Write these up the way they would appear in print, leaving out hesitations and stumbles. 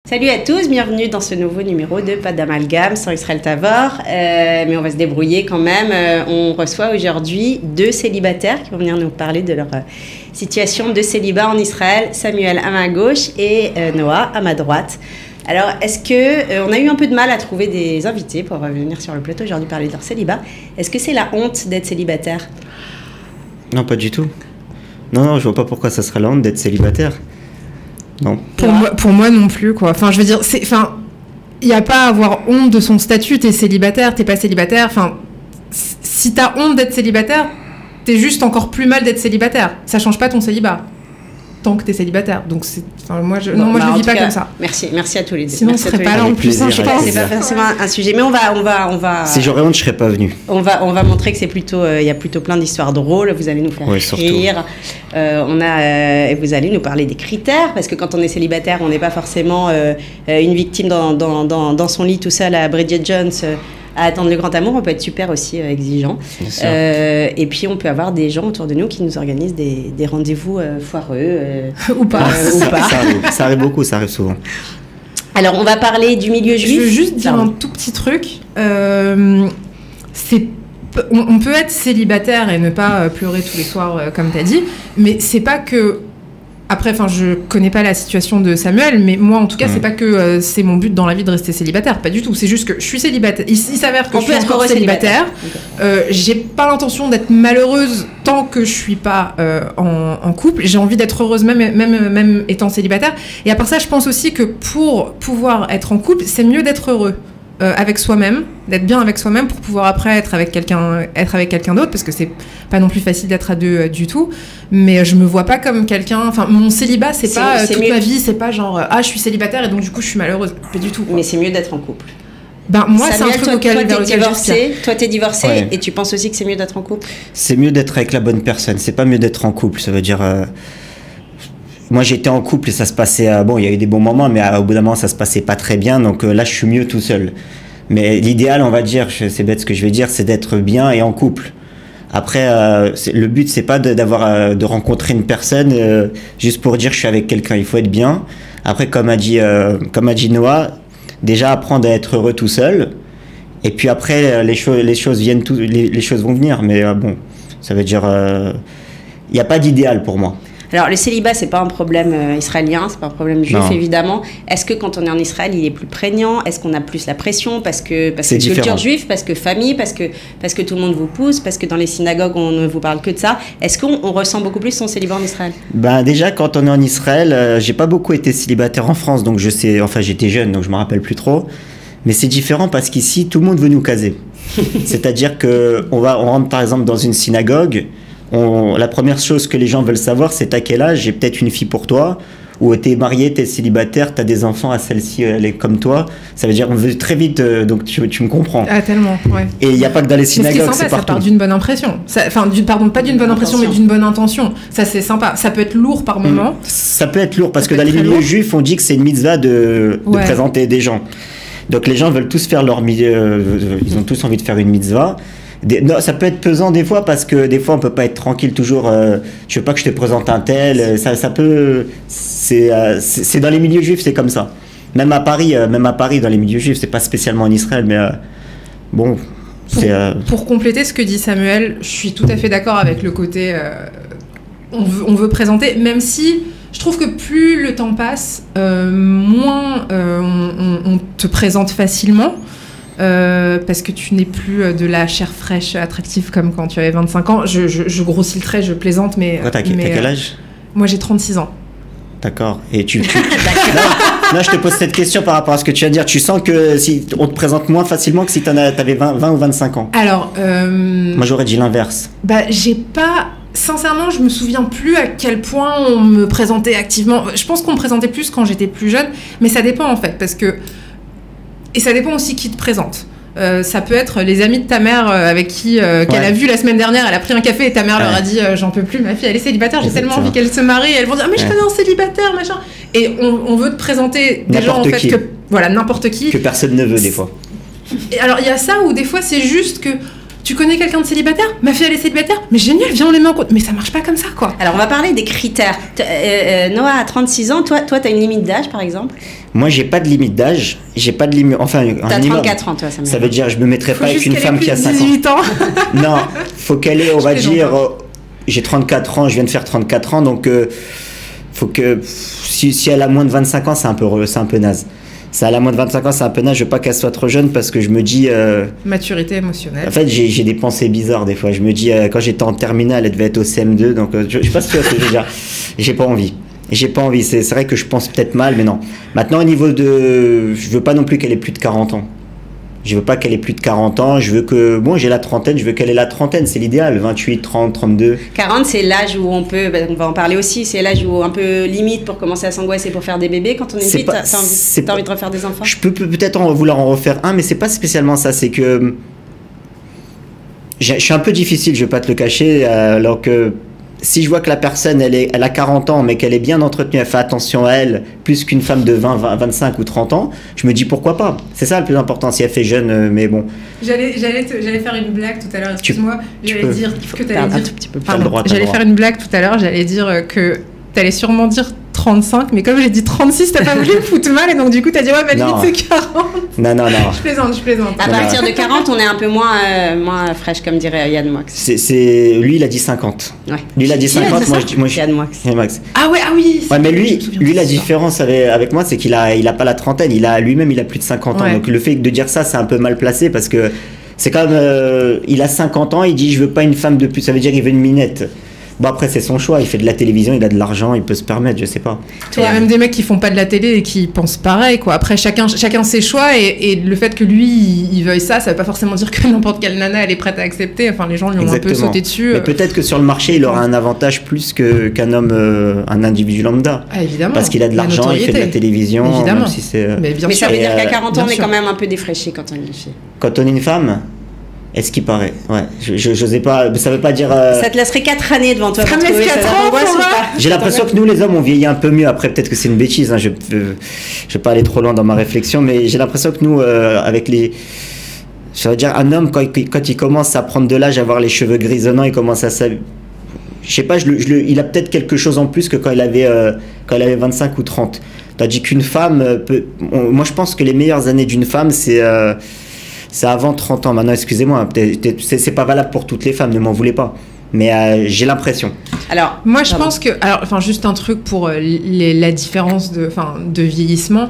Salut à tous, bienvenue dans ce nouveau numéro de Pas d'amalgame sans Israël Tavor, mais on va se débrouiller quand même. On reçoit aujourd'hui 2 célibataires qui vont venir nous parler de leur situation de célibat en Israël, Samuel à ma gauche et Noah à ma droite. Alors, est-ce que on a eu un peu de mal à trouver des invités pour venir sur le plateau aujourd'hui parler de leur célibat? Est-ce que c'est la honte d'être célibataire? Non, pas du tout. Non, je vois pas pourquoi ça serait la honte d'être célibataire. Non. Pour moi non plus, quoi. Enfin, je veux dire, il n'y a pas à avoir honte de son statut. T'es célibataire, t'es pas célibataire. Enfin, si t'as honte d'être célibataire, t'es juste encore plus mal d'être célibataire. Ça change pas ton célibat tant que t'es célibataire. Donc, moi, je le vis pas comme ça. Merci à tous les deux. Sinon, on serait pas là en plus, je pense. C'est pas forcément un sujet, mais on va. Si j'aurais honte, je serais pas venu. On va montrer que c'est plutôt, il y a plutôt plein d'histoires drôles. Vous allez nous faire rire. Vous allez nous parler des critères, parce que quand on est célibataire, on n'est pas forcément une victime dans son lit tout seul à Bridget Jones. À attendre le grand amour, on peut être super aussi exigeant. Et puis, on peut avoir des gens autour de nous qui nous organisent des rendez-vous foireux. Ou pas. Ça arrive beaucoup, ça arrive souvent. Alors, on va parler du milieu juif. Je veux juste dire un tout petit truc. On peut être célibataire et ne pas pleurer tous les soirs, comme tu as dit, mais c'est pas que... Après, je connais pas la situation de Samuel, mais moi, en tout cas, c'est pas que c'est mon but dans la vie de rester célibataire, pas du tout. C'est juste que je suis célibataire. Il s'avère que je suis encore célibataire. J'ai pas l'intention d'être malheureuse tant que je suis pas en couple. J'ai envie d'être heureuse même étant célibataire. Et à part ça, je pense aussi que pour pouvoir être en couple, c'est mieux d'être heureux. Avec soi-même, d'être bien avec soi-même pour pouvoir après être avec quelqu'un d'autre, parce que c'est pas non plus facile d'être à deux du tout, mais je me vois pas comme quelqu'un, mon célibat c'est pas toute ma vie, c'est pas genre je suis célibataire et donc du coup je suis malheureuse, pas du tout, quoi. Mais c'est mieux d'être en couple. Moi c'est un truc vers lequel toi t'es divorcé et tu penses aussi que c'est mieux d'être en couple? C'est mieux d'être avec la bonne personne, c'est pas mieux d'être en couple, ça veut dire... Moi, j'étais en couple et ça se passait... il y a eu des bons moments, mais au bout d'un moment, ça se passait pas très bien. Donc là, je suis mieux tout seul. Mais l'idéal, on va dire, c'est bête ce que je vais dire, c'est d'être bien et en couple. Après, le but, c'est pas de rencontrer une personne juste pour dire je suis avec quelqu'un. Il faut être bien. Après, comme a dit Noah, déjà apprendre à être heureux tout seul. Et puis après, les choses viennent, les choses vont venir. Mais ça veut dire... Il n'y a pas d'idéal pour moi. Alors, le célibat, c'est pas un problème israélien, c'est pas un problème juif, évidemment. Est-ce que quand on est en Israël, il est plus prégnant? Est-ce qu'on a plus la pression parce que culture juive, parce que famille, parce que tout le monde vous pousse, parce que dans les synagogues, on ne vous parle que de ça? Est-ce qu'on ressent beaucoup plus son célibat en Israël? Déjà, quand on est en Israël, j'ai pas beaucoup été célibataire en France, donc je sais, j'étais jeune, donc je me rappelle plus trop. Mais c'est différent parce qu'ici, tout le monde veut nous caser. C'est-à-dire qu'on rentre par exemple dans une synagogue. La première chose que les gens veulent savoir, c'est à quel âge, j'ai peut-être une fille pour toi, ou t'es marié, t'es célibataire, t'as des enfants, à celle-ci, elle est comme toi. Ça veut dire on veut très vite, donc tu me comprends. Ah, tellement, ouais. Et il n'y a pas que dans les synagogues, c'est sympa, ça part d'une bonne impression. Pas d'une bonne impression, mais d'une bonne intention. Ça, c'est sympa. Ça peut être lourd par moment. Ça peut être lourd, parce que dans les milieux juifs, on dit que c'est une mitzvah de présenter des gens. Donc les gens veulent tous faire leur ils ont tous envie de faire une mitzvah. Non, ça peut être pesant des fois parce que des fois on peut pas être tranquille toujours. Je veux pas que je te présente un tel. Ça peut. C'est dans les milieux juifs, c'est comme ça. Même à Paris, dans les milieux juifs, c'est pas spécialement en Israël, mais Pour compléter ce que dit Samuel, je suis tout à fait d'accord avec le côté. On veut présenter, même si je trouve que plus le temps passe, moins on te présente facilement. Parce que tu n'es plus de la chair fraîche attractive comme quand tu avais 25 ans. Je grossis le trait, je plaisante, mais... T'as quel âge? Moi, j'ai 36 ans. D'accord. Et Là, je te pose cette question par rapport à ce que tu vas dire. Tu sens que si on te présente moins facilement que si t'avais 20 ou 25 ans? Alors... Moi, j'aurais dit l'inverse. J'ai pas... Sincèrement, je me souviens plus à quel point on me présentait activement. Je pense qu'on me présentait plus quand j'étais plus jeune, mais ça dépend en fait, parce que... Et ça dépend aussi qui te présente. Ça peut être les amis de ta mère avec qui qu'elle a vu la semaine dernière, elle a pris un café et ta mère leur a dit j'en peux plus, ma fille elle est célibataire, j'ai tellement envie qu'elle se marie, et elles vont dire mais je connais un célibataire machin. Et on veut te présenter des gens en fait n'importe qui. Que personne ne veut des fois. Et alors il y a ça où des fois c'est juste que tu connais quelqu'un de célibataire? Ma fille elle est célibataire? Mais génial, viens on les met en compte. Mais ça marche pas comme ça quoi. Alors on va parler des critères. Noah a 36 ans, toi t'as une limite d'âge par exemple? Moi, j'ai pas de limite d'âge. J'ai pas de limite. Enfin, t'as 34 ans, toi, ça veut dire, je me mettrais pas avec une femme qui a 18 ans. Non, faut qu'elle ait, on va dire, j'ai 34 ans, je viens de faire 34 ans, donc faut que si elle a moins de 25 ans, c'est un peu naze. Si elle a moins de 25 ans, c'est un peu naze. Je veux pas qu'elle soit trop jeune parce que je me dis. Maturité émotionnelle. En fait, j'ai des pensées bizarres des fois. Je me dis, quand j'étais en terminale, elle devait être au CM2, donc je sais pas si tu vois ce que je veux dire. J'ai pas envie. J'ai pas envie, c'est vrai que je pense peut-être mal, mais non. Maintenant, au niveau de... Je veux pas non plus qu'elle ait plus de 40 ans. Je veux pas qu'elle ait plus de 40 ans, je veux que... Bon, j'ai la trentaine, je veux qu'elle ait la trentaine, c'est l'idéal, 28, 30, 32. 40, c'est l'âge où on peut... on va en parler aussi, c'est l'âge où un peu limite pour commencer à s'angoisser pour faire des bébés. Quand on est vite, t'as envie de refaire des enfants? Je peux peut-être vouloir en refaire un, mais c'est pas spécialement ça, c'est que... Je suis un peu difficile, je vais pas te le cacher, alors que... Si je vois que la personne, elle a 40 ans, mais qu'elle est bien entretenue, elle fait attention à elle, plus qu'une femme de 20, 25 ou 30 ans, je me dis pourquoi pas. C'est ça le plus important, si elle fait jeune, mais bon. J'allais faire une blague tout à l'heure, excuse-moi. J'allais dire que t'allais dire... J'allais faire une blague tout à l'heure, j'allais dire que t'allais sûrement dire 35, mais comme j'ai dit 36, t'as pas voulu me foutre mal, et donc du coup t'as dit ouais, ma limite c'est 40. Non. Je plaisante. À partir de 40, on est un peu moins fraîche, comme dirait Yann Moix. Lui, il a dit 50. Ouais. Lui, il a dit 50, moi je Yann Moix. Ah oui. Ouais, mais lui la différence avec moi, c'est qu'il a pas la trentaine, lui-même, il a plus de 50 ans. Ouais. Donc le fait de dire ça, c'est un peu mal placé, parce que c'est quand même... il a 50 ans, il dit je veux pas une femme de plus, ça veut dire qu'il veut une minette. Bon, après, c'est son choix. Il fait de la télévision, il a de l'argent, il peut se permettre, je sais pas. Il y a même des mecs qui font pas de la télé et qui pensent pareil, quoi. Après, chacun ses choix, et le fait que lui, il veuille ça veut pas forcément dire que n'importe quelle nana, elle est prête à accepter. Enfin, les gens lui ont un peu sauté dessus. Mais peut-être que sur le marché, il aura un avantage plus qu'un homme, un individu lambda. Ah, évidemment. Parce qu'il a de l'argent, il fait de la télévision. Évidemment. Même si mais ça veut dire qu'à 40 ans, on est quand même un peu défraîchi quand on est une fille. Quand on est une femme, est-ce qu'il paraît? Ouais, je sais pas, ça veut pas dire... Ça te laisserait 4 années devant toi. 4 ans, j'ai l'impression que nous, les hommes, on vieillit un peu mieux. Après, peut-être que c'est une bêtise, hein. Je vais pas aller trop loin dans ma réflexion, mais j'ai l'impression que nous, avec les... Je veux dire, un homme, quand il commence à prendre de l'âge, à avoir les cheveux grisonnants, il commence à... Je sais pas, il a peut-être quelque chose en plus que quand il avait 25 ou 30. Tandis qu'une femme... moi, je pense que les meilleures années d'une femme, c'est avant 30 ans. Maintenant, excusez-moi, c'est pas valable pour toutes les femmes, ne m'en voulez pas. Mais j'ai l'impression. Alors, moi, je pense que... juste un truc pour la différence de vieillissement.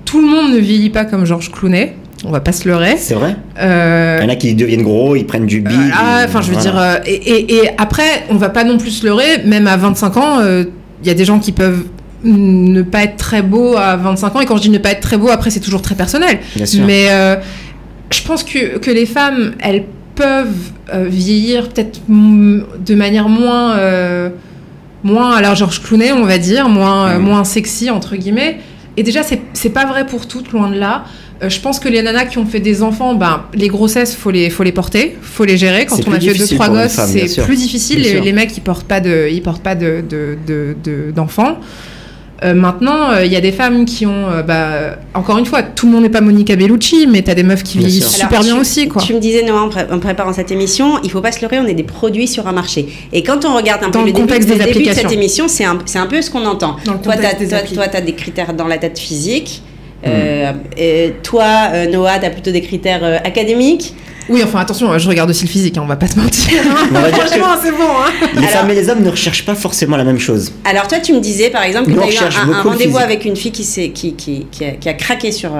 Tout le monde ne vieillit pas comme Georges Clooney. On va pas se leurrer. C'est vrai. Il y en a qui deviennent gros, ils prennent du bide. Je veux dire... Et après, on va pas non plus se leurrer. Même à 25 ans, il y a des gens qui peuvent... ne pas être très beau à 25 ans, et quand je dis ne pas être très beau, après c'est toujours très personnel. Bien sûr. Mais je pense que les femmes, elles peuvent vieillir peut-être de manière moins à la Georges Clooney, on va dire, moins sexy entre guillemets. Et déjà c'est pas vrai pour toutes, loin de là. Je pense que les nanas qui ont fait des enfants, les grossesses, faut les porter, faut les gérer. Quand on a fait 2-3 gosses, c'est plus difficile. Les mecs, ils portent pas d'enfants. Maintenant, il y a des femmes qui ont... encore une fois, tout le monde n'est pas Monica Bellucci, mais tu as des meufs qui vieillissent super bien aussi, quoi. Tu me disais, Noah, en préparant cette émission, il ne faut pas se leurrer, on est des produits sur un marché. Et quand on regarde un peu le début de cette émission, c'est un peu ce qu'on entend. Toi, tu as des critères dans la tête physique. Toi, Noah, tu as plutôt des critères académiques. Oui, enfin attention, je regarde aussi le physique, on va pas se mentir. Franchement, c'est bon. Les femmes et les hommes ne recherchent pas forcément la même chose. Alors toi, tu me disais par exemple que tu as eu un rendez-vous avec une fille qui a craqué sur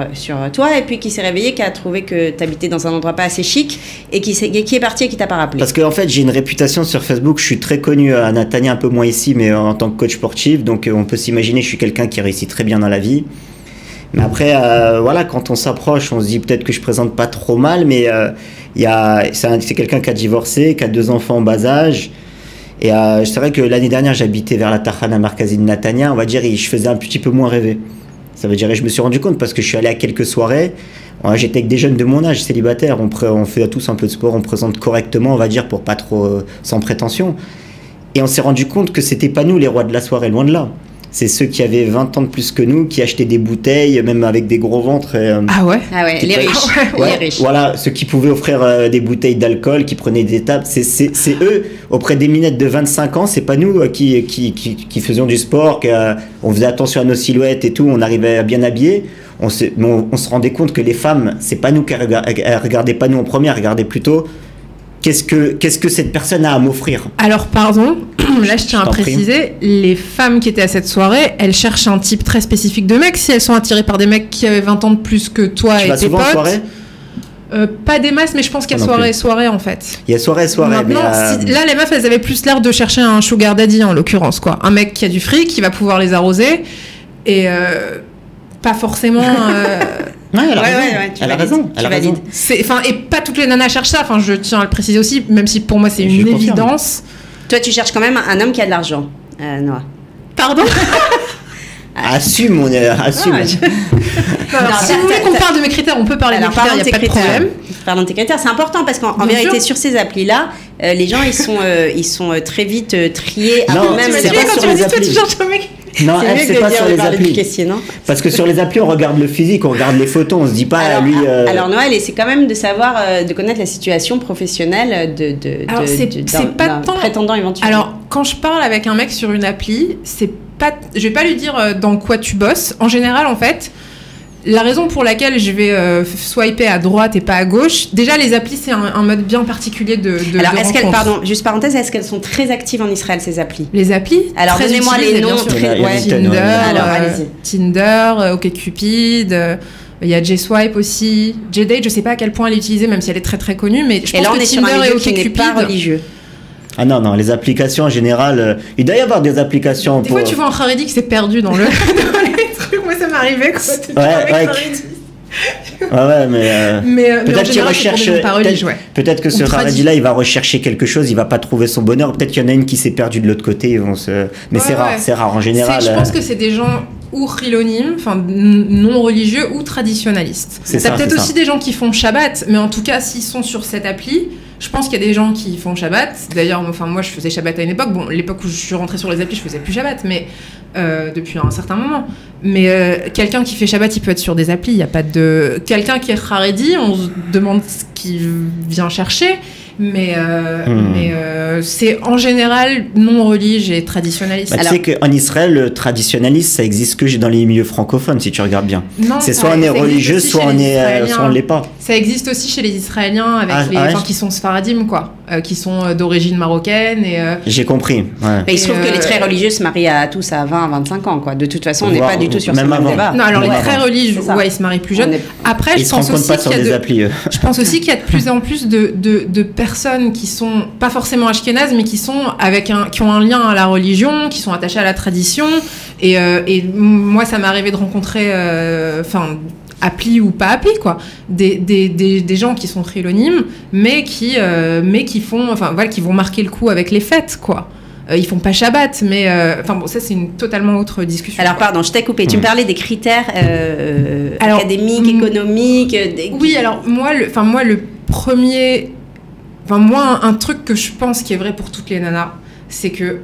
toi, et puis qui s'est réveillée, qui a trouvé que tu habitais dans un endroit pas assez chic, et qui est partie et qui t'a pas rappelé. Parce qu'en fait, j'ai une réputation sur Facebook, je suis très connu à Natania, un peu moins ici, mais en tant que coach sportif, donc on peut s'imaginer, je suis quelqu'un qui réussit très bien dans la vie. Mais après, quand on s'approche, on se dit peut-être que je présente pas trop mal, mais c'est quelqu'un qui a divorcé, qui a 2 enfants en bas âge. Et c'est vrai que l'année dernière, j'habitais vers la Tahana Markazine Natania, on va dire, je faisais un petit peu moins rêver. Ça veut dire, et je me suis rendu compte parce que je suis allé à quelques soirées, j'étais avec des jeunes de mon âge, célibataires, on fait tous un peu de sport, on présente correctement, on va dire, pour pas trop, sans prétention. Et on s'est rendu compte que c'était pas nous les rois de la soirée, loin de là. C'est ceux qui avaient 20 ans de plus que nous, qui achetaient des bouteilles, même avec des gros ventres. Ah ouais. Ah ouais, les riches. Ouais, Les riches. voilà, ceux qui pouvaient offrir des bouteilles d'alcool, qui prenaient des tables, c'est eux, auprès des minettes de 25 ans, c'est pas nous qui faisions du sport, on faisait attention à nos silhouettes et tout, on arrivait à bien habiller. On se rendait compte que les femmes, c'est pas nous qu'elles regardaient pas nous en premier, elles regardaient plutôt qu'est-ce que cette personne a à m'offrir. Alors pardon, là je tiens à préciser, les femmes qui étaient à cette soirée, elles cherchent un type très spécifique de mec. Si elles sont attirées par des mecs qui avaient 20 ans de plus que toi et tes potes. Soirée pas des masses, mais je pense qu'il y a soirée en fait. Il y a soirée. Maintenant, mais là les meufs elles avaient plus l'air de chercher un sugar daddy en l'occurrence quoi. Un mec qui a du fric, qui va pouvoir les arroser et pas forcément. Ouais, elle a raison. Et pas toutes les nanas cherchent ça. Enfin, je tiens à le préciser aussi, même si pour moi c'est une évidence. Toi, tu cherches quand même un homme qui a de l'argent, Noah. Pardon. Assume. Si vous voulez qu'on parle de mes critères, on peut parler de mes critères, il n'y a pas de problème. Parlons de tes critères, c'est important parce qu'en vérité, sur ces applis-là, les gens ils sont très vite triés. Non, même c'est pas sur les applis. Non, c'est pas sur les applis. Parce que sur les applis, on regarde le physique, on regarde les photos, on se dit pas alors, lui. Alors Noël, c'est quand même de savoir, de connaître la situation professionnelle d'un prétendant éventuel. Alors, quand je parle avec un mec sur une appli, je vais pas lui dire dans quoi tu bosses. En général, en fait, la raison pour laquelle je vais swiper à droite et pas à gauche, déjà les applis c'est un mode bien particulier de alors de est-ce qu'elles, pardon, juste parenthèse, est-ce qu'elles sont très actives en Israël ces applis? Les applis? Alors donnez-moi les noms. Tinder, OkCupid, il y a J-Swipe aussi, J-Date, je sais pas à quel point elle est utilisée, même si elle est très très connue, mais je pense que Tinder et OkCupid pas religieux. Ah non, les applications en général, il doit y avoir des applications des fois tu vois un Haredi qui s'est perdu dans les trucs, moi ça m'arrivait quoi. Mais peut-être qu'il recherche, peut-être que ce Haredi-là, il va rechercher quelque chose, il va pas trouver son bonheur, peut-être qu'il y en a une qui s'est perdue de l'autre côté, ils vont mais c'est rare en général. Je pense que c'est des gens ou chilonimes, enfin non religieux ou traditionnalistes. T'as peut-être aussi des gens qui font Shabbat, mais en tout cas s'ils sont sur cette appli, je pense qu'il y a des gens qui font Shabbat. D'ailleurs, moi je faisais Shabbat à une époque. Bon, l'époque où je suis rentrée sur les applis, je faisais plus Shabbat, mais depuis un certain moment. Mais quelqu'un qui fait Shabbat, il peut être sur des applis. Il y a pas de quelqu'un qui est Haredi, on se demande ce qu'il vient chercher. Mais c'est en général non religieux et traditionnaliste. Tu sais qu'en Israël, le traditionnaliste, ça existe que dans les milieux francophones, si tu regardes bien. Non, c'est soit on est religieux, soit on l'est pas. Ça existe aussi chez les Israéliens, avec les gens qui sont sfaradim, quoi, qui sont d'origine marocaine. J'ai compris. Ouais. Il se trouve que les très religieux se marient à tous à 20, 25 ans, quoi. De toute façon, on n'est pas du tout sur ce même débat. Non, alors les très religieux, ils se marient plus jeunes. Après, je pense aussi qu'il y a je pense aussi qu'il y a de plus en plus de personnes qui sont pas forcément ashkénazes, mais qui sont qui ont un lien à la religion, qui sont attachées à la tradition. Et moi, ça m'est arrivé de rencontrer, appli ou pas appli, quoi, des gens qui sont trilonymes, mais qui font, qui vont marquer le coup avec les fêtes, quoi. Ils font pas Shabbat, mais ça c'est une totalement autre discussion. Alors pardon, je t'ai coupé. Tu me parlais des critères académiques, économiques. Oui, alors moi le premier, un truc que je pense qui est vrai pour toutes les nanas, c'est que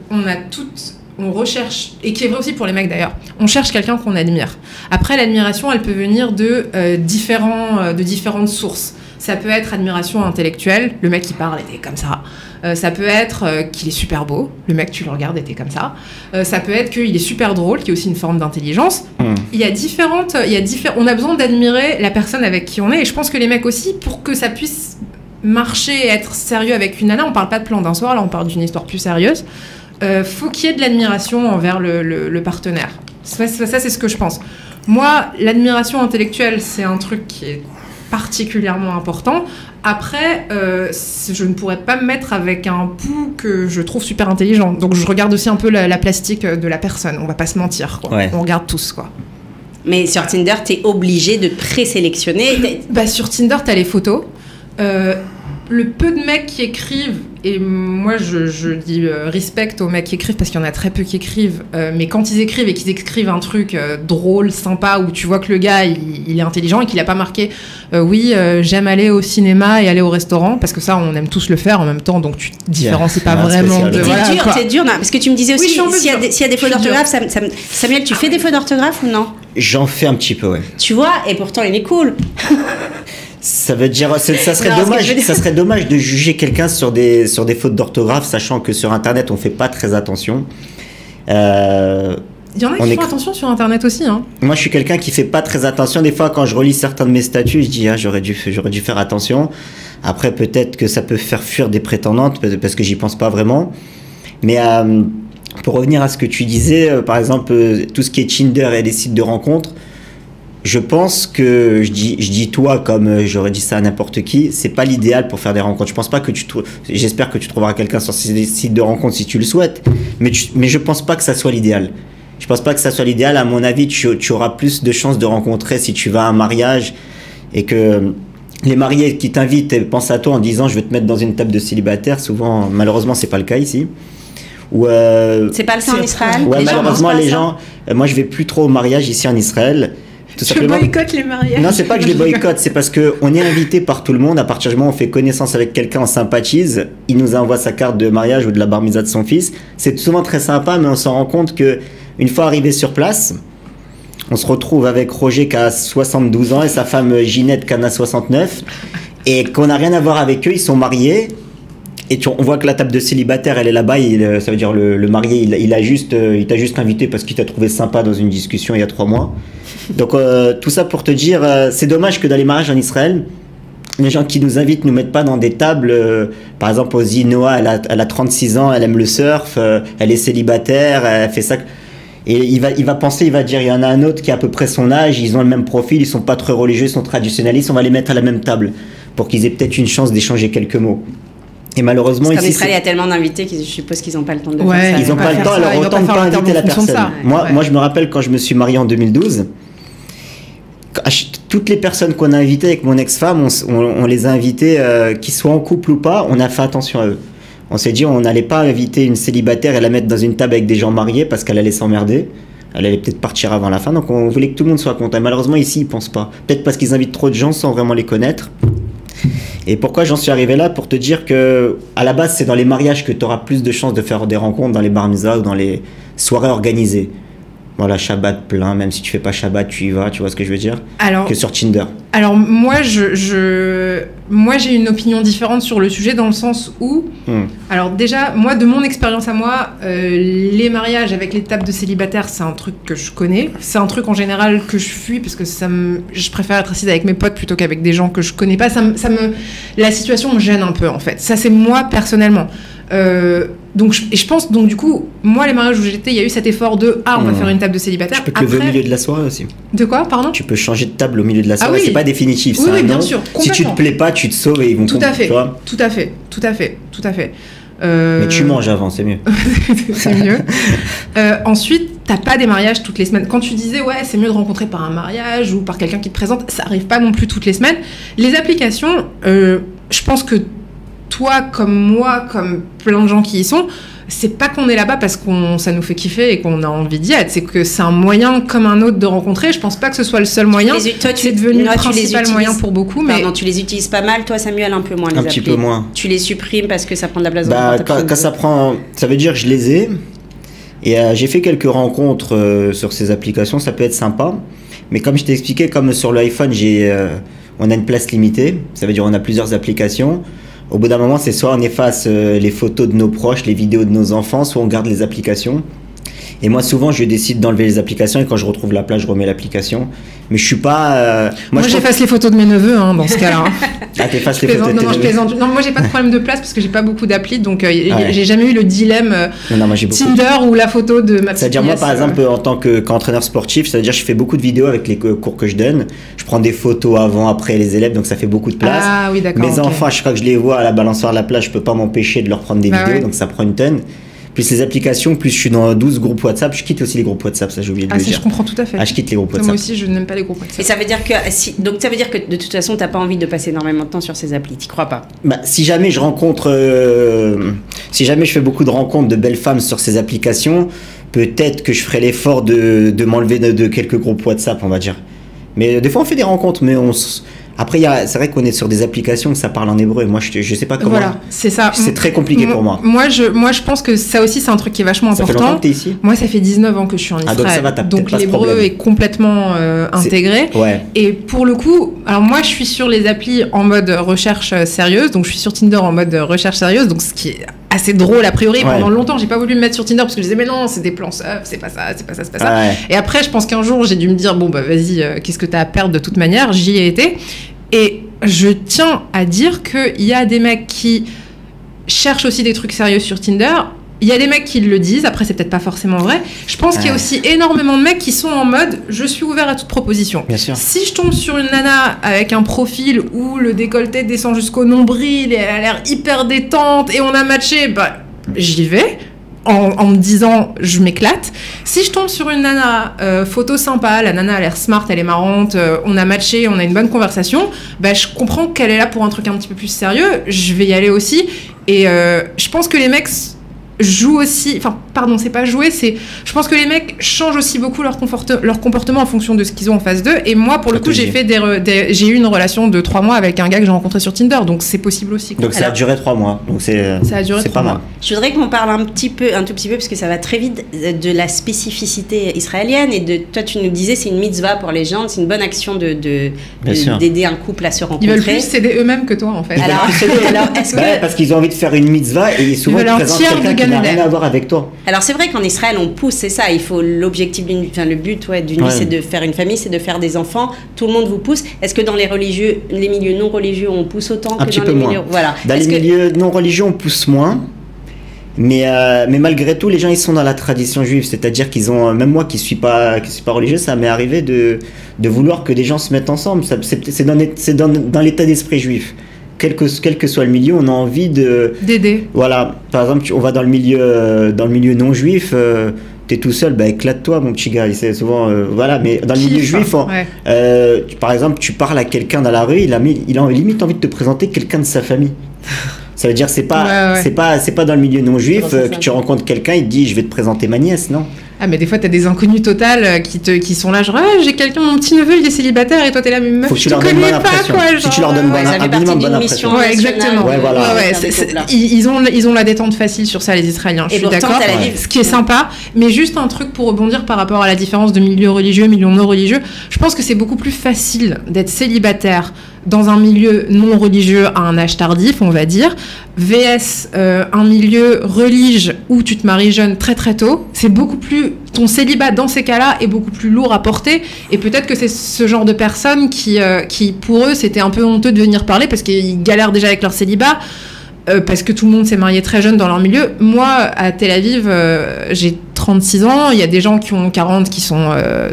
on recherche, et qui est vrai aussi pour les mecs d'ailleurs, on cherche quelqu'un qu'on admire. Après, l'admiration, elle peut venir de différentes sources. Ça peut être admiration intellectuelle, le mec qui parle était comme ça. Ça peut être qu'il est super beau, le mec tu le regardes était comme ça. Ça peut être qu'il est super drôle, qui est aussi une forme d'intelligence. On a besoin d'admirer la personne avec qui on est, et je pense que les mecs aussi, pour que ça puisse marcher et être sérieux avec une nana, on parle pas de plan d'un soir, là on parle d'une histoire plus sérieuse. Faut qu'il y ait de l'admiration envers le partenaire. Ça c'est ce que je pense. Moi, l'admiration intellectuelle, c'est un truc qui est particulièrement important. Après, je ne pourrais pas me mettre avec un pou que je trouve super intelligent. Donc je regarde aussi un peu la plastique de la personne. On va pas se mentir, quoi. Ouais. On regarde tous, quoi. Mais sur Tinder, t'es obligé de présélectionner. Sur Tinder, t'as les photos. Le peu de mecs qui écrivent et moi je dis respect aux mecs qui écrivent parce qu'il y en a très peu qui écrivent, mais quand ils écrivent et qu'ils écrivent un truc drôle, sympa, où tu vois que le gars il est intelligent et qu'il a pas marqué j'aime aller au cinéma et aller au restaurant, parce que ça on aime tous le faire en même temps, donc tu te différencies pas vraiment de c'est dur, non, parce que tu me disais aussi s'il y a des fautes d'orthographe, Samuel, tu fais des fautes d'orthographe ou non? J'en fais un petit peu, ouais. Tu vois, et pourtant il est cool. Ça veut dire, ça serait dommage de juger quelqu'un sur des fautes d'orthographe, sachant que sur Internet, on fait pas très attention. Il y en a qui font attention sur Internet aussi, hein. Moi, je suis quelqu'un qui fait pas très attention. Des fois, quand je relis certains de mes statuts, je dis, j'aurais dû faire attention. Après, peut-être que ça peut faire fuir des prétendantes, parce que j'y pense pas vraiment. Mais pour revenir à ce que tu disais, par exemple, tout ce qui est Tinder et les sites de rencontres, je pense que, je dis toi comme j'aurais dit ça à n'importe qui, c'est pas l'idéal pour faire des rencontres. Je pense pas que j'espère que tu trouveras quelqu'un sur ces sites de rencontres si tu le souhaites, mais je pense pas que ça soit l'idéal. Je pense pas que ça soit l'idéal. À mon avis, tu auras plus de chances de rencontrer si tu vas à un mariage et que les mariés qui t'invitent pensent à toi en disant je veux te mettre dans une table de célibataire. Souvent, malheureusement, c'est pas le cas ici. C'est pas le cas en Israël. Ouais, malheureusement, les gens. Moi, je vais plus trop au mariage ici en Israël. Je boycotte les mariages. Non, c'est pas que je les boycotte, c'est parce qu'on est invité par tout le monde. À partir du moment où on fait connaissance avec quelqu'un, on sympathise, il nous envoie sa carte de mariage ou de la bar mitzvah de son fils. C'est souvent très sympa, mais on s'en rend compte que une fois arrivé sur place, on se retrouve avec Roger qui a 72 ans et sa femme Ginette qui en a 69, et qu'on n'a rien à voir avec eux, ils sont mariés. Et on voit que la table de célibataire, elle est là-bas. Ça veut dire le marié, il t'a juste invité parce qu'il t'a trouvé sympa dans une discussion il y a 3 mois. Donc tout ça pour te dire, c'est dommage que dans les mariages en Israël, les gens qui nous invitent ne nous mettent pas dans des tables. Par exemple, Ozzy Noah, elle a 36 ans, elle aime le surf, elle est célibataire, elle fait ça. Et il va penser, il va dire, il y en a un autre qui a à peu près son âge, ils ont le même profil, ils sont pas très religieux, ils sont traditionnalistes, on va les mettre à la même table pour qu'ils aient peut-être une chance d'échanger quelques mots. Et malheureusement, parce qu'en Israël, il y a tellement d'invités que je suppose qu'ils n'ont pas le temps de faire ça. Ils n'ont pas le temps, alors autant ne pas inviter la personne. Moi, je me rappelle quand je me suis marié en 2012, toutes les personnes qu'on a invitées avec mon ex-femme, on les a invitées, qu'ils soient en couple ou pas, on a fait attention à eux. On s'est dit, on n'allait pas inviter une célibataire et la mettre dans une table avec des gens mariés parce qu'elle allait s'emmerder. Elle allait peut-être partir avant la fin, donc on voulait que tout le monde soit content. Malheureusement, ici, ils ne pensent pas. Peut-être parce qu'ils invitent trop de gens sans vraiment les connaître. Et pourquoi j'en suis arrivé là? Pour te dire que à la base, c'est dans les mariages que tu auras plus de chances de faire des rencontres, dans les bar mitzvahs ou dans les soirées organisées. Voilà, Shabbat plein, même si tu fais pas Shabbat, tu y vas, tu vois ce que je veux dire? Que sur Tinder. Alors moi, moi j'ai une opinion différente sur le sujet dans le sens où, alors déjà, moi de mon expérience à moi, les mariages avec les tables de célibataires, c'est un truc que je connais. C'est un truc en général que je fuis parce que je préfère être assise avec mes potes plutôt qu'avec des gens que je connais pas. La situation me gêne un peu en fait. Ça c'est moi personnellement. Donc je pense, donc du coup, moi les mariages où j'étais, il y a eu cet effort de on va faire une table de célibataire. Tu peux te lever au milieu de la soirée aussi. De quoi, pardon? Tu peux changer de table au milieu de la soirée, c'est pas définitif. Oui, bien sûr. Si tu te plais pas, tu te sauves et ils vont tout à fait. Mais tu manges avant, c'est mieux. C'est mieux. Ensuite, t'as pas des mariages toutes les semaines. Quand tu disais c'est mieux de rencontrer par un mariage ou par quelqu'un qui te présente, ça arrive pas non plus toutes les semaines. Les applications, je pense que toi, comme moi, comme plein de gens qui y sont, c'est pas qu'on est là-bas parce que ça nous fait kiffer et qu'on a envie d'y être, c'est que c'est un moyen comme un autre de rencontrer. Je pense pas que ce soit le seul moyen. C'est devenu le principal moyen pour beaucoup. Mais tu les utilises pas mal, toi Samuel, un peu moins. Un petit peu moins. Tu les supprimes parce que ça prend de la place dans quand ça prend, ça veut dire que je les ai. Et j'ai fait quelques rencontres sur ces applications, ça peut être sympa. Mais comme je t'ai expliqué, comme sur l'iPhone, on a une place limitée. Ça veut dire on a plusieurs applications. Au bout d'un moment, c'est soit on efface les photos de nos proches, les vidéos de nos enfants, soit on garde les applications. Et moi, souvent, je décide d'enlever les applications et quand je retrouve la place, je remets l'application. Mais je suis pas... Moi j'efface les photos de mes neveux, dans ce cas-là. T'effaces les photos de tes neveux. Je plaisante. Non, moi, j'ai pas de problème de place parce que j'ai pas beaucoup d'applis, donc j'ai jamais eu le dilemme Tinder ou la photo de ma petite C'est-à-dire, moi, par exemple, en tant qu'entraîneur sportif, c'est-à-dire, je fais beaucoup de vidéos avec les cours que je donne. Je prends des photos avant, après les élèves, donc ça fait beaucoup de place. Ah oui, d'accord. Mes enfants, à chaque fois que je les vois à la balançoire de la plage, je peux pas m'empêcher de leur prendre des vidéos, donc ça prend une tonne. plus les applications, plus je suis dans 12 groupes WhatsApp. Je quitte aussi les groupes WhatsApp, ça j'ai oublié de le dire. Je comprends tout à fait. Je quitte les groupes WhatsApp. Moi aussi, je n'aime pas les groupes WhatsApp. Et ça veut dire donc ça veut dire que de toute façon, t'as pas envie de passer énormément de temps sur ces applis, t'y crois pas? Si jamais je rencontre, si jamais je fais beaucoup de rencontres de belles femmes sur ces applications, peut-être que je ferai l'effort de m'enlever de quelques groupes WhatsApp, on va dire. Mais des fois on fait des rencontres, mais après, c'est vrai qu'on est sur des applications que ça parle en hébreu. Moi, je sais pas comment. Voilà, c'est ça. C'est très compliqué pour moi. Moi, je pense que ça aussi, c'est un truc qui est vachement important. Ça fait longtemps que t'es ici ? Moi, ça fait 19 ans que je suis en Israël. Donc ça va, t'as peut-être pas ce l'hébreu problème. est complètement intégré. Ouais. Et pour le coup, alors moi, je suis sur les applis en mode recherche sérieuse. Donc, je suis sur Tinder en mode recherche sérieuse. Donc, ce qui est assez drôle a priori. Pendant longtemps, j'ai pas voulu me mettre sur Tinder parce que je disais, mais non, c'est des plans seufs, c'est pas ça, c'est pas ça, c'est pas ça. Ouais. Et après, je pense qu'un jour, j'ai dû me dire, bon, bah, vas-y, qu'est-ce que t'as à perdre de toute manière ? J'y ai été. Et je tiens à dire qu'il y a des mecs qui cherchent aussi des trucs sérieux sur Tinder. Il y a des mecs qui le disent, après c'est peut-être pas forcément vrai. Je pense qu'il y a aussi énormément de mecs qui sont en mode je suis ouvert à toute proposition. Bien sûr. Si je tombe sur une nana avec un profil où le décolleté descend jusqu'au nombril et elle a l'air hyper détente et on a matché, bah j'y vais. En me disant je m'éclate. Si je tombe sur une nana photo sympa, la nana a l'air smart, elle est marrante, on a matché, on a une bonne conversation, bah je comprends qu'elle est là pour un truc un petit peu plus sérieux, je vais y aller aussi. Et je pense que les mecs jouent aussi, enfin pardon, c'est pas jouer, c'est je pense que les mecs changent aussi beaucoup leur comportement en fonction de ce qu'ils ont en face d'eux. Et moi pour le coup j'ai fait j'ai eu une relation de 3 mois avec un gars que j'ai rencontré sur Tinder, donc c'est possible aussi. Donc ça a duré 3 mois, donc ça a duré c'est 3 pas mois. Mal. Je voudrais qu'on parle un tout petit peu parce que ça va très vite de la spécificité israélienne et de toi tu nous disais c'est une mitzvah pour les gens, c'est une bonne action d'aider un couple à se rencontrer. Ils veulent plus s'aider eux-mêmes que toi en fait. Alors est-ce que parce qu'ils ont envie de faire une mitzvah et souvent ils présentent quelqu'un qui n'a rien à voir avec toi. Alors c'est vrai qu'en Israël on pousse, c'est ça, il faut le but d'une vie c'est de faire une famille, c'est de faire des enfants, tout le monde vous pousse. Est-ce que dans les milieux non religieux on pousse autant que dans les milieux voilà. Dans les milieux non religieux on pousse moins. Mais malgré tout, les gens ils sont dans la tradition juive, c'est-à-dire qu'ils ont, même moi qui suis pas religieux, ça m'est arrivé de vouloir que des gens se mettent ensemble. C'est dans l'état d'esprit juif. Quel que soit le milieu, on a envie d'aider. Voilà. Par exemple, on va dans le milieu non juif. T'es tout seul, bah éclate-toi mon petit gars. C'est souvent voilà, mais dans le milieu juif, par exemple, tu parles à quelqu'un dans la rue, il a limite envie de te présenter quelqu'un de sa famille. Ça veut dire c'est pas dans le milieu non juif que tu rencontres quelqu'un, il te dit je vais te présenter ma nièce, non. Ah mais des fois t'as des inconnus totales qui sont là genre j'ai quelqu'un, mon petit neveu il est célibataire et toi t'es là mais meuf faut que tu te connais pas quoi genre, si tu leur donnes bonne impression. Ouais exactement. Ouais, voilà. Ils ont la détente facile sur ça les Israéliens. Je suis d'accord. Ce qui est sympa, mais juste un truc pour rebondir par rapport à la différence de milieu religieux, milieu non religieux. Je pense que c'est beaucoup plus facile d'être célibataire dans un milieu non religieux à un âge tardif, on va dire, vs un milieu religieux où tu te maries jeune très très tôt. C'est beaucoup plus ton célibat dans ces cas-là est beaucoup plus lourd à porter et peut-être que c'est ce genre de personnes qui pour eux c'était un peu honteux de venir parler parce qu'ils galèrent déjà avec leur célibat parce que tout le monde s'est marié très jeune dans leur milieu. Moi à Tel Aviv j'ai 36 ans, il y a des gens qui ont 40 qui sont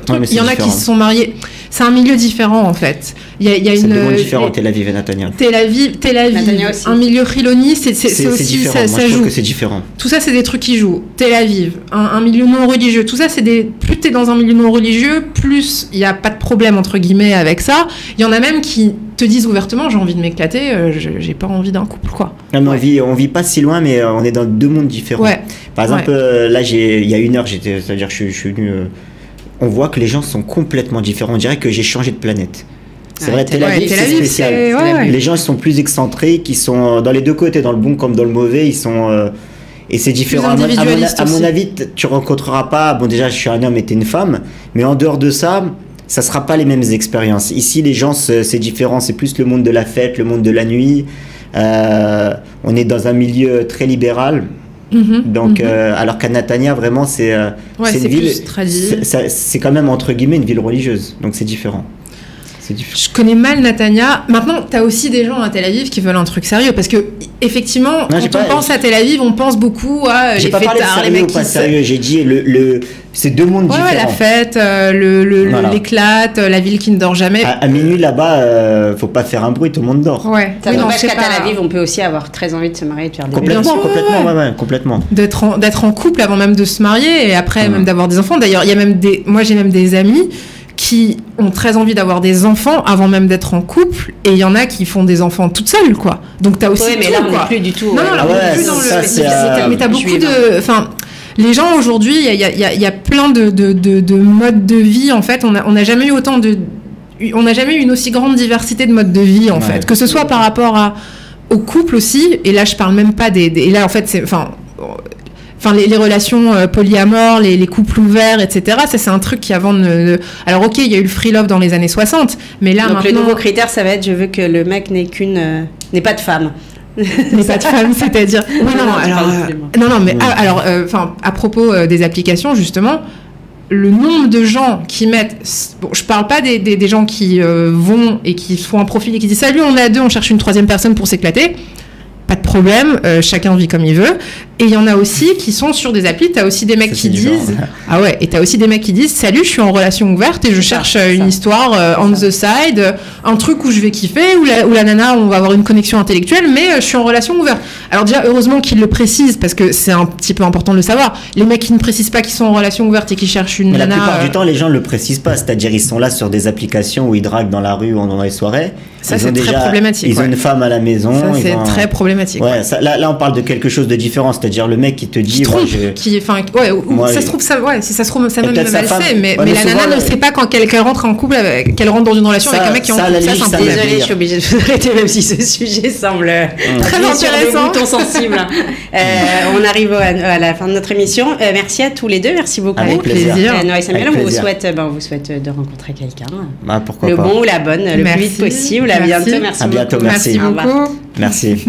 il y en a qui se sont mariés. C'est un milieu différent en fait. Il y a une monde différent Tel Aviv et Natania. Tel Aviv un milieu chiloni, c'est aussi différent. ça Moi, je joue. trouve que c'est différent. Tout ça c'est des trucs qui jouent. Tel Aviv, un milieu non religieux, tout ça c'est plus t'es dans un milieu non religieux, plus il y a pas de problème entre guillemets avec ça. Il y en a même qui te disent ouvertement j'ai envie de m'éclater, j'ai pas envie d'un couple quoi. Non, mais on vit pas si loin mais on est dans 2 mondes différents. Ouais. Par exemple là il y a 1 heure c'est-à-dire que je suis venu on voit que les gens sont complètement différents. On dirait que j'ai changé de planète. C'est vrai, Tel Aviv, c'est spécial. Les gens, ils sont plus excentriques, ils sont dans les 2 côtés, dans le bon comme dans le mauvais. Ils sont et c'est différent. À mon avis, tu rencontreras pas. Bon, déjà, je suis un homme et t'es une femme, mais en dehors de ça, ça sera pas les mêmes expériences. Ici, les gens, c'est différent. C'est plus le monde de la fête, le monde de la nuit. On est dans un milieu très libéral. Donc, alors qu'à Natania, vraiment, c'est une ville. C'est quand même entre guillemets une ville religieuse. Donc, c'est différent. c'est différent. Je connais mal Netanya. Maintenant, t'as aussi des gens à Tel Aviv qui veulent un truc sérieux. Parce que, effectivement, quand on pense à Tel Aviv, on pense beaucoup à les fêtards, les mecs qui... sérieux, j'ai dit c'est deux mondes différents. Ouais, la fête, l'éclate, la ville qui ne dort jamais. À minuit, là-bas, faut pas faire un bruit, tout le monde dort. Ouais. Ça n'empêche qu'à Tel Aviv, on peut aussi avoir très envie de se marier et de faire des Complètement. D'être en couple avant même de se marier et après même d'avoir des enfants. D'ailleurs, moi j'ai même des amis qui ont très envie d'avoir des enfants avant même d'être en couple, et il y en a qui font des enfants toutes seules, quoi. Donc t'as aussi mais tout, là on quoi. n'est plus du tout. Non, là, on n'est plus dans le spécifique. Mais t'as beaucoup de... Enfin, les gens aujourd'hui, il y a plein de modes de vie, en fait. On n'a jamais eu autant de... On n'a jamais eu une aussi grande diversité de modes de vie, en fait. Que ce soit par rapport au couple aussi, et là je parle même pas et là en fait c'est... Enfin, les relations polyamores, les couples ouverts, etc. Ça, c'est un truc qui avant Alors, ok, il y a eu le free love dans les années 60, mais là, donc, maintenant... le nouveau critère, ça va être, je veux que le mec n'ait pas de femme. N'est pas de femme, c'est-à-dire... à propos des applications, justement, le nombre de gens qui mettent... Bon, je parle pas des gens qui vont et qui font un profil et qui disent « Salut, on est à deux, on cherche une troisième personne pour s'éclater ». Pas de problème, chacun vit comme il veut. Et il y en a aussi qui sont sur des applis. T'as aussi des mecs qui disent... Ah ouais, et t'as aussi des mecs qui disent « Salut, je suis en relation ouverte et je cherche une histoire on the side, un truc où je vais kiffer, où la nana, on va avoir une connexion intellectuelle, mais je suis en relation ouverte. » Alors déjà, heureusement qu'ils le précisent, parce que c'est un petit peu important de le savoir. Les mecs qui ne précisent pas qu'ils sont en relation ouverte et qui cherchent une nana... La plupart du temps, les gens ne le précisent pas. C'est-à-dire, ils sont là sur des applications où ils draguent dans la rue ou dans les soirées. Ça, c'est très problématique. Ils ont une femme à la maison. Ça, c'est très problématique. Ouais, là, on parle de quelque chose de différent. C'est-à-dire, le mec qui te dit... ça se trouve, si ça se trouve, ça même elle sait, mais la nana ne sait pas quand qu'elle rentre en couple, qu'elle rentre dans une relation avec un mec qui est en couple. Ça, c'est désolée, je suis obligée de vous arrêter, même si ce sujet semble très intéressant. Bouton sensible. On arrive à la fin de notre émission. Merci à tous les deux, merci beaucoup. Avec plaisir. Noah et Samuel, on vous souhaite de rencontrer quelqu'un. Pourquoi pas. Le bon ou la bonne, le plus vite possible. À bientôt, merci beaucoup. Merci beaucoup. Merci.